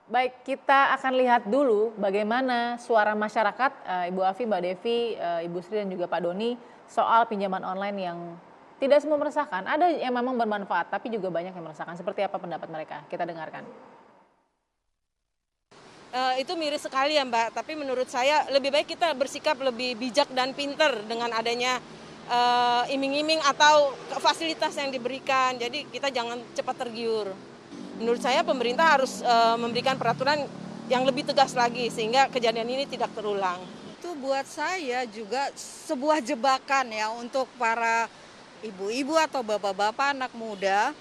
Baik, kita akan lihat dulu bagaimana suara masyarakat, Ibu Afi, Mbak Devi, Ibu Sri dan juga Pak Doni soal pinjaman online yang tidak semua meresahkan. Ada yang memang bermanfaat, tapi juga banyak yang meresahkan. Seperti apa pendapat mereka? Kita dengarkan. Itu miris sekali ya Mbak, tapi menurut saya lebih baik kita bersikap lebih bijak dan pinter dengan adanya iming-iming atau fasilitas yang diberikan. Jadi kita jangan cepat tergiur. Menurut saya pemerintah harus memberikan peraturan yang lebih tegas lagi sehingga kejadian ini tidak terulang. Itu buat saya juga sebuah jebakan ya untuk para ibu-ibu atau bapak-bapak anak muda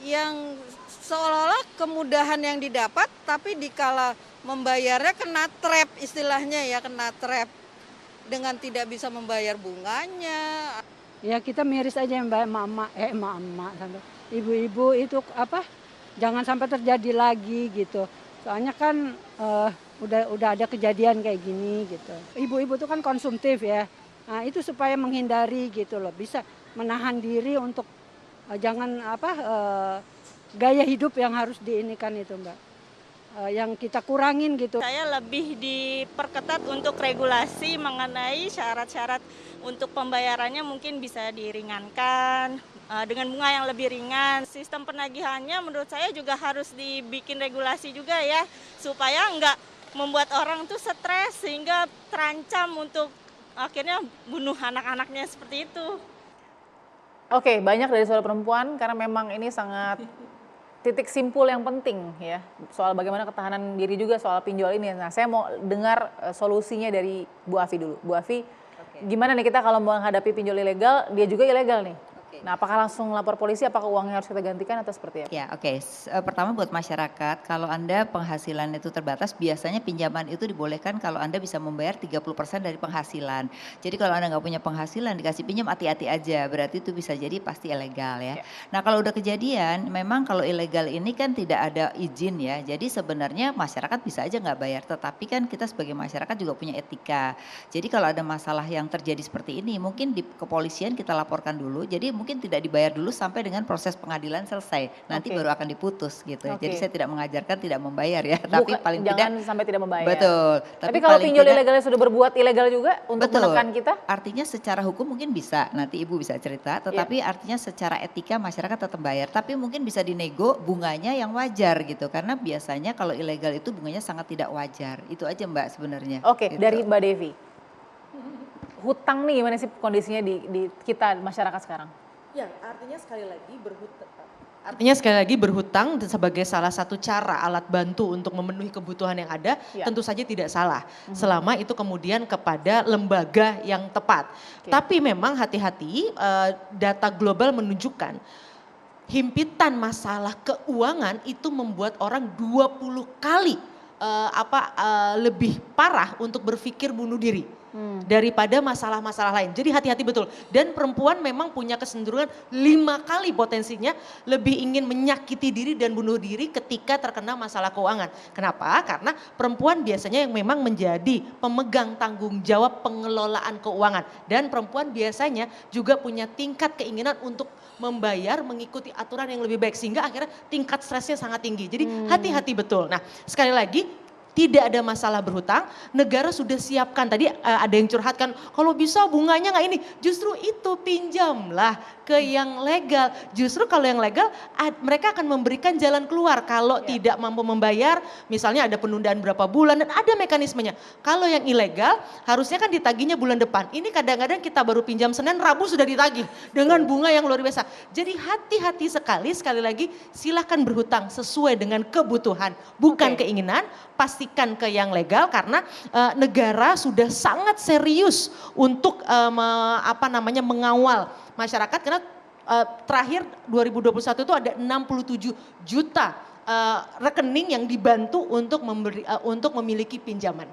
yang seolah-olah kemudahan yang didapat tapi dikala membayarnya kena trap, istilahnya ya, kena trap dengan tidak bisa membayar bunganya. Ya kita miris aja Mbak, emak-emak sampai ibu-ibu itu apa, jangan sampai terjadi lagi gitu. Soalnya kan udah ada kejadian kayak gini gitu. Ibu-ibu itu kan konsumtif ya. Nah, itu supaya menghindari gitu loh, bisa menahan diri untuk jangan gaya hidup yang harus diinikan itu Mbak. Yang kita kurangin gitu. Saya lebih diperketat untuk regulasi mengenai syarat-syarat untuk pembayarannya mungkin bisa diringankan dengan bunga yang lebih ringan. Sistem penagihannya menurut saya juga harus dibikin regulasi juga ya, supaya nggak membuat orang tuh stres sehingga terancam untuk akhirnya bunuh anak-anaknya seperti itu. Oke, banyak dari suara perempuan karena memang ini sangat titik simpul yang penting ya, soal bagaimana ketahanan diri juga soal pinjol ini. Nah, saya mau dengar solusinya dari Bu Afi dulu. Bu Afi, gimana nih kita kalau menghadapi pinjol ilegal, dia juga ilegal nih. Nah, apakah langsung lapor polisi, apakah uangnya harus kita gantikan atau seperti apa? Ya, oke. Pertama buat masyarakat, kalau Anda penghasilan itu terbatas, biasanya pinjaman itu dibolehkan kalau Anda bisa membayar 30% dari penghasilan. Jadi kalau Anda nggak punya penghasilan, dikasih pinjam hati-hati aja, berarti itu bisa jadi pasti ilegal ya. Nah kalau udah kejadian, memang kalau ilegal ini kan tidak ada izin ya, jadi sebenarnya masyarakat bisa aja nggak bayar, tetapi kan kita sebagai masyarakat juga punya etika. Jadi kalau ada masalah yang terjadi seperti ini, mungkin di kepolisian kita laporkan dulu, jadi mungkin tidak dibayar dulu sampai dengan proses pengadilan selesai. Nanti baru akan diputus gitu. Jadi saya tidak mengajarkan tidak membayar ya, tapi paling jangan tidak sampai tidak membayar. Betul. Tapi kalau pinjol ilegalnya sudah berbuat ilegal juga untuk menekan kita? Artinya secara hukum mungkin bisa, nanti Ibu bisa cerita, tetapi artinya secara etika masyarakat tetap bayar. Tapi mungkin bisa dinego bunganya yang wajar gitu, karena biasanya kalau ilegal itu bunganya sangat tidak wajar. Itu aja Mbak sebenarnya. Oke, gitu. dari Mbak Devi. Hutang nih gimana sih kondisinya di kita masyarakat sekarang? Ya, artinya sekali lagi berhutang sebagai salah satu cara alat bantu untuk memenuhi kebutuhan yang ada, tentu saja tidak salah. Selama itu kemudian kepada lembaga yang tepat. Tapi memang hati-hati, data global menunjukkan himpitan masalah keuangan itu membuat orang 20 kali lebih parah untuk berpikir bunuh diri. Daripada masalah-masalah lain. Jadi hati-hati betul. Dan perempuan memang punya kecenderungan 5 kali potensinya lebih ingin menyakiti diri dan bunuh diri ketika terkena masalah keuangan. Kenapa? Karena perempuan biasanya yang memang menjadi pemegang tanggung jawab pengelolaan keuangan. Dan perempuan biasanya juga punya tingkat keinginan untuk membayar mengikuti aturan yang lebih baik. Sehingga akhirnya tingkat stresnya sangat tinggi. Jadi hati-hati betul. Nah sekali lagi, tidak ada masalah berhutang, negara sudah siapkan. Tadi ada yang curhatkan, kalau bisa bunganya nggak ini. Justru itu pinjamlah ke yang legal. Justru kalau yang legal mereka akan memberikan jalan keluar. Kalau tidak mampu membayar, misalnya ada penundaan berapa bulan dan ada mekanismenya. Kalau yang ilegal harusnya kan ditagihnya bulan depan. Ini kadang-kadang kita baru pinjam Senin, Rabu sudah ditagih dengan bunga yang luar biasa. Jadi hati-hati sekali lagi silahkan berhutang sesuai dengan kebutuhan, bukan keinginan. Pastikan ke yang legal karena negara sudah sangat serius untuk mengawal masyarakat karena terakhir 2021 itu ada 67 juta rekening yang dibantu untuk memiliki pinjaman.